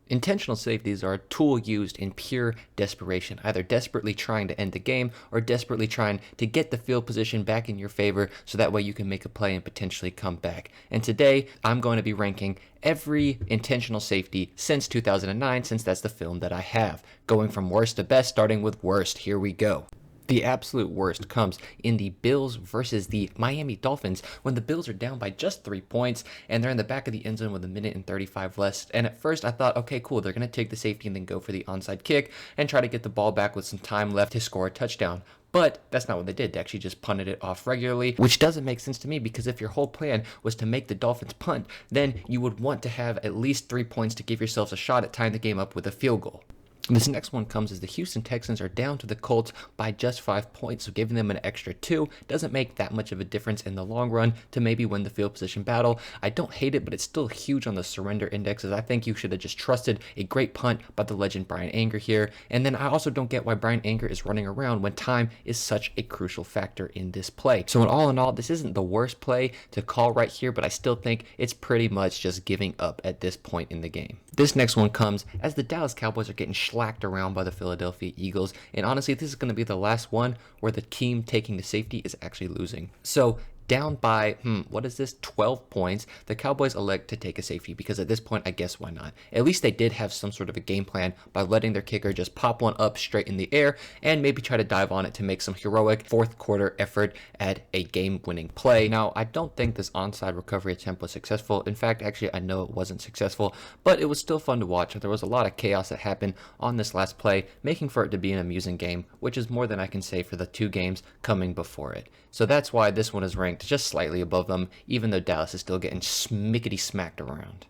Intentional safeties are a tool used in pure desperation, either desperately trying to end the game or desperately trying to get the field position back in your favor so that way you can make a play and potentially come back. And today, I'm going to be ranking every intentional safety since 2009, since that's the film that I have. Going from worst to best, starting with worst. Here we go. The absolute worst comes in the Bills versus the Miami Dolphins when the Bills are down by just 3 points and they're in the back of the end zone with a minute and 35 left. And at first I thought, okay, cool, they're going to take the safety and then go for the onside kick and try to get the ball back with some time left to score a touchdown. But that's not what they did. They actually just punted it off regularly, which doesn't make sense to me because if your whole plan was to make the Dolphins punt, then you would want to have at least 3 points to give yourselves a shot at tying the game up with a field goal. This next one comes as the Houston Texans are down to the Colts by just 5 points, so giving them an extra 2 doesn't make that much of a difference in the long run to maybe win the field position battle. I don't hate it, but it's still huge on the surrender indexes. I think you should have just trusted a great punt by the legend Brian Anger here. And then I also don't get why Brian Anger is running around when time is such a crucial factor in this play. So in all, this isn't the worst play to call right here, but I still think it's pretty much just giving up at this point in the game. This next one comes as the Dallas Cowboys are getting slacked around by the Philadelphia Eagles, and honestly this is going to be the last one where the team taking the safety is actually losing. So down by, 12 points, the Cowboys elect to take a safety because at this point, I guess why not? At least they did have some sort of a game plan by letting their kicker just pop one up straight in the air and maybe try to dive on it to make some heroic fourth quarter effort at a game-winning play. Now, I don't think this onside recovery attempt was successful. In fact, actually, I know it wasn't successful, but it was still fun to watch. There was a lot of chaos that happened on this last play, making for it to be an amusing game, which is more than I can say for the 2 games coming before it. So that's why this one is ranked just slightly above them, even though Dallas is still getting smickety smacked around.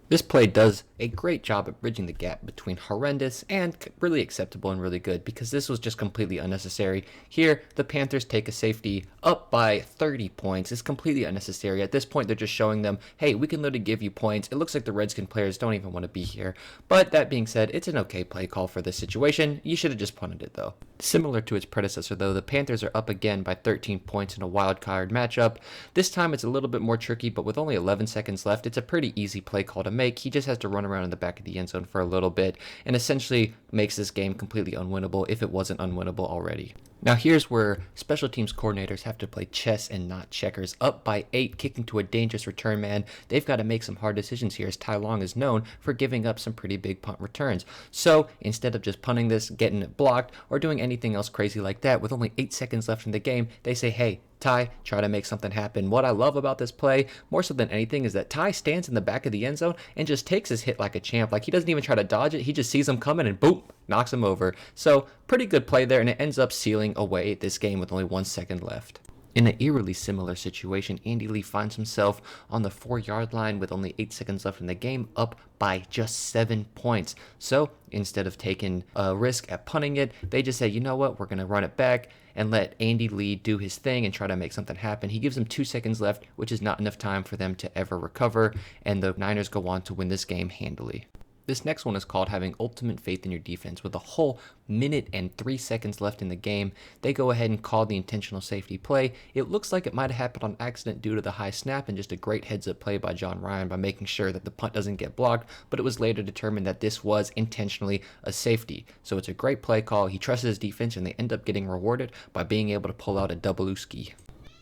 This play does a great job at bridging the gap between horrendous and really acceptable and really good because this was just completely unnecessary. Here, the Panthers take a safety up by 30 points. It's completely unnecessary. At this point, they're just showing them, hey, we can literally give you points. It looks like the Redskin players don't even want to be here. But that being said, it's an okay play call for this situation. You should have just punted it, though. Similar to its predecessor, though, the Panthers are up again by 13 points in a wild card matchup. This time, it's a little bit more tricky, but with only 11 seconds left, it's a pretty easy play call to make. He just has to run around in the back of the end zone for a little bit and essentially makes this game completely unwinnable if it wasn't unwinnable already. Now here's where special teams coordinators have to play chess and not checkers. Up by 8, kicking to a dangerous return man. They've got to make some hard decisions here as Ty Long is known for giving up some pretty big punt returns. So instead of just punting this, getting it blocked, or doing anything else crazy like that, with only 8 seconds left in the game, they say, hey, Ty, try to make something happen. What I love about this play, more so than anything, is that Ty stands in the back of the end zone and just takes his hit like a champ. Like, he doesn't even try to dodge it. He just sees him coming and boom, knocks him over. So, pretty good play there, and it ends up sealing away this game with only 1 second left. In an eerily similar situation, Andy Lee finds himself on the 4-yard line with only 8 seconds left in the game, up by just 7 points. So instead of taking a risk at punting it, they just say, you know what, we're going to run it back and let Andy Lee do his thing and try to make something happen. He gives them 2 seconds left, which is not enough time for them to ever recover, and the Niners go on to win this game handily. This next one is called having ultimate faith in your defense. With a whole minute and 3 seconds left in the game, they go ahead and call the intentional safety play. It looks like it might have happened on accident due to the high snap and just a great heads-up play by John Ryan by making sure that the punt doesn't get blocked, but it was later determined that this was intentionally a safety. So it's a great play call. He trusts his defense, and they end up getting rewarded by being able to pull out a double-ooski.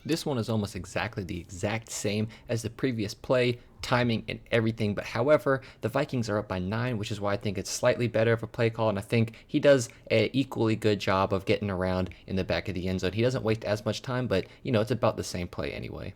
This one is almost exactly the exact same as the previous play, timing and everything, but however, the Vikings are up by 9, which is why I think it's slightly better of a play call, and I think he does an equally good job of getting around in the back of the end zone. He doesn't waste as much time, but it's about the same play anyway.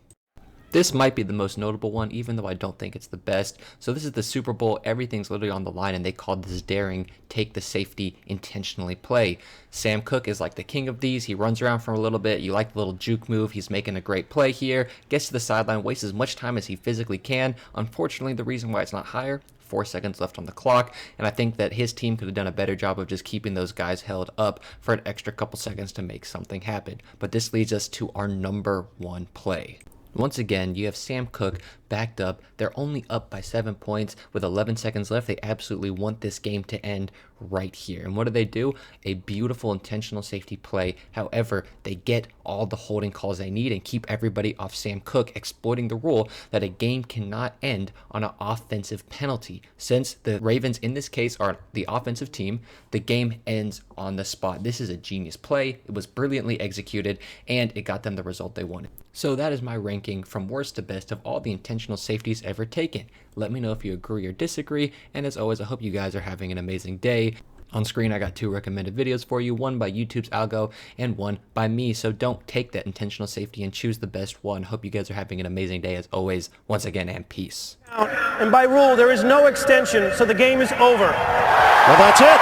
This might be the most notable one, even though I don't think it's the best. So this is the Super Bowl. Everything's literally on the line, and they called this daring take the safety intentionally play. Sam Cook is like the king of these. He runs around for a little bit. You like the little juke move. He's making a great play here. Gets to the sideline, wastes as much time as he physically can. Unfortunately, the reason why it's not higher, 4 seconds left on the clock, and I think that his team could have done a better job of just keeping those guys held up for an extra couple seconds to make something happen. But this leads us to our number 1 play. Once again, you have Sam Cook backed up. They're only up by 7 points with 11 seconds left. They absolutely want this game to end right here. And what do? A beautiful intentional safety play. However, they get all the holding calls they need and keep everybody off Sam Cook, exploiting the rule that a game cannot end on an offensive penalty. Since the Ravens in this case are the offensive team, the game ends on the spot. This is a genius play. It was brilliantly executed, and it got them the result they wanted. So that is my ranking from worst to best of all the intentional safeties ever taken. Let me know if you agree or disagree, and as always, I hope you guys are having an amazing day. On screen, I got 2 recommended videos for you, one by YouTube's Algo and one by me, so don't take that intentional safety and choose the best one. Hope you guys are having an amazing day as always. Once again, and peace. And by rule, there is no extension, so the game is over. Well, that's it.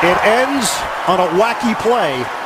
It ends on a wacky play.